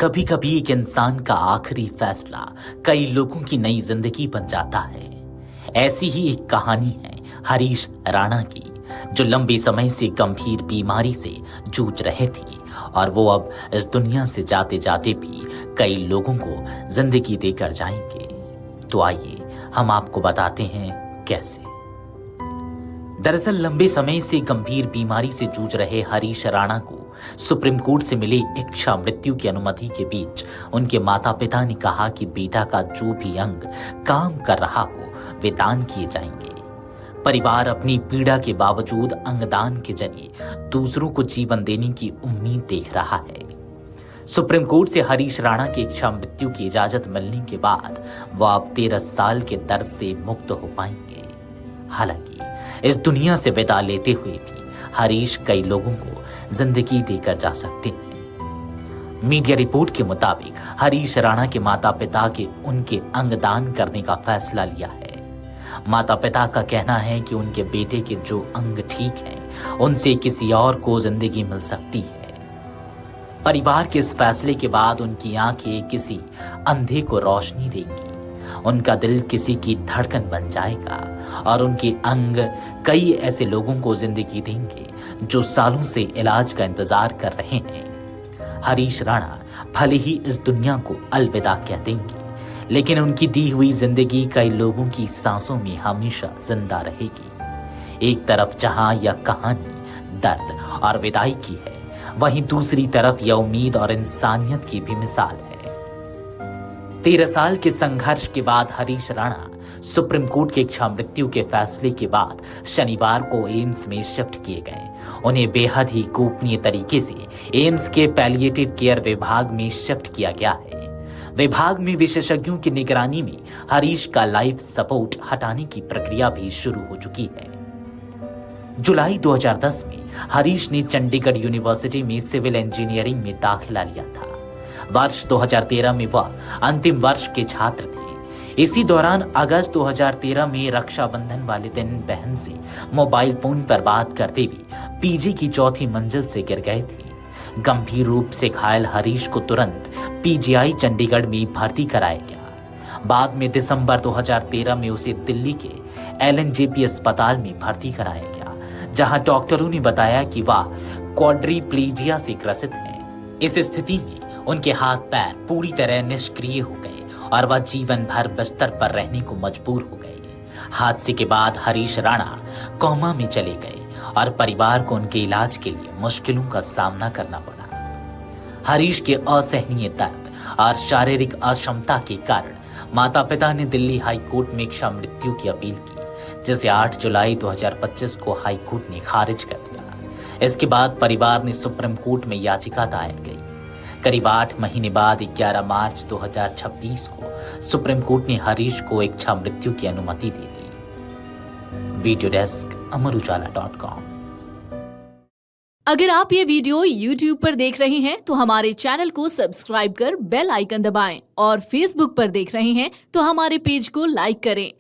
कभी कभी एक इंसान का आखिरी फैसला कई लोगों की नई जिंदगी बन जाता है। ऐसी ही एक कहानी है हरीश राणा की, जो लंबे समय से गंभीर बीमारी से जूझ रहे थे और वो अब इस दुनिया से जाते जाते भी कई लोगों को जिंदगी देकर जाएंगे। तो आइए हम आपको बताते हैं कैसे। दरअसल लंबे समय से गंभीर बीमारी से जूझ रहे हरीश राणा को सुप्रीम कोर्ट से मिली इच्छा मृत्यु की अनुमति के बीच उनके माता पिता ने कहा कि बेटा का जो भी अंग काम कर रहा हो वे दान किए जाएंगे। परिवार अपनी पीड़ा के बावजूद अंगदान के जरिए दूसरों को जीवन देने की उम्मीद देख रहा है। सुप्रीम कोर्ट से हरीश राणा की इच्छा मृत्यु की इजाजत मिलने के बाद वह अब 13 साल के दर्द से मुक्त हो पाएंगे। हालांकि इस दुनिया से विदा लेते हुए भी हरीश कई लोगों को जिंदगी देकर जा सकते हैं। मीडिया रिपोर्ट के मुताबिक हरीश राणा के माता पिता के उनके अंगदान करने का फैसला लिया है। माता पिता का कहना है कि उनके बेटे के जो अंग ठीक हैं, उनसे किसी और को जिंदगी मिल सकती है। परिवार के इस फैसले के बाद उनकी आंखें किसी अंधे को रोशनी देंगी, उनका दिल किसी की धड़कन बन जाएगा और उनके अंग कई ऐसे लोगों को जिंदगी देंगे जो सालों से इलाज का इंतजार कर रहे हैं। हरीश राणा भले ही इस दुनिया को अलविदा कह देंगे, लेकिन उनकी दी हुई जिंदगी कई लोगों की सांसों में हमेशा जिंदा रहेगी। एक तरफ जहां यह कहानी दर्द और विदाई की है, वहीं दूसरी तरफ यह उम्मीद और इंसानियत की भी मिसाल है। 13 साल के संघर्ष के बाद हरीश राणा सुप्रीम कोर्ट के इच्छा मृत्यु के फैसले के बाद शनिवार को एम्स में शिफ्ट किए गए। उन्हें बेहद ही गोपनीय तरीके से एम्स के पैलिएटिव केयर विभाग में शिफ्ट किया गया है। विभाग में विशेषज्ञों की निगरानी में हरीश का लाइफ सपोर्ट हटाने की प्रक्रिया भी शुरू हो चुकी है। जुलाई 2010 में हरीश ने चंडीगढ़ यूनिवर्सिटी में सिविल इंजीनियरिंग में दाखिला लिया था। वर्ष 2013 में वह अंतिम वर्ष के छात्र थे। इसी दौरान अगस्त 2013 में रक्षाबंधन वाले दिन बहन से मोबाइल फोन पर बात करते हुए पीजी की चौथी मंजिल से गिर गए थे। गंभीर रूप से घायल हरीश को तुरंत पीजीआई चंडीगढ़ में भर्ती कराया गया। बाद में दिसंबर 2013 में उसे दिल्ली के एलएनजेपी अस्पताल में भर्ती कराया गया, जहां डॉक्टरों ने बताया कि वह क्वाड्रीप्लीजिया से ग्रसित है। इस स्थिति में उनके हाथ पैर पूरी तरह निष्क्रिय हो गए और वह जीवन भर बिस्तर पर रहने को मजबूर हो गए। हादसे के बाद हरीश राणा कोमा में चले गए और परिवार को उनके इलाज के लिए मुश्किलों का सामना करना पड़ा। हरीश के असहनीय दर्द और शारीरिक अक्षमता के कारण माता पिता ने दिल्ली हाई कोर्ट में इच्छा मृत्यु की अपील की, जिसे 8 जुलाई 2025 को हाई कोर्ट ने खारिज कर दिया। इसके बाद परिवार ने सुप्रीम कोर्ट में याचिका दायर की। करीब 8 महीने बाद 11 मार्च 2026 को सुप्रीम कोर्ट ने हरीश को इच्छा मृत्यु की अनुमति दे दी। Video desk अमरुजाला.com। अगर आप ये वीडियो YouTube पर देख रहे हैं तो हमारे चैनल को सब्सक्राइब कर बेल आइकन दबाएं और Facebook पर देख रहे हैं तो हमारे पेज को लाइक करें।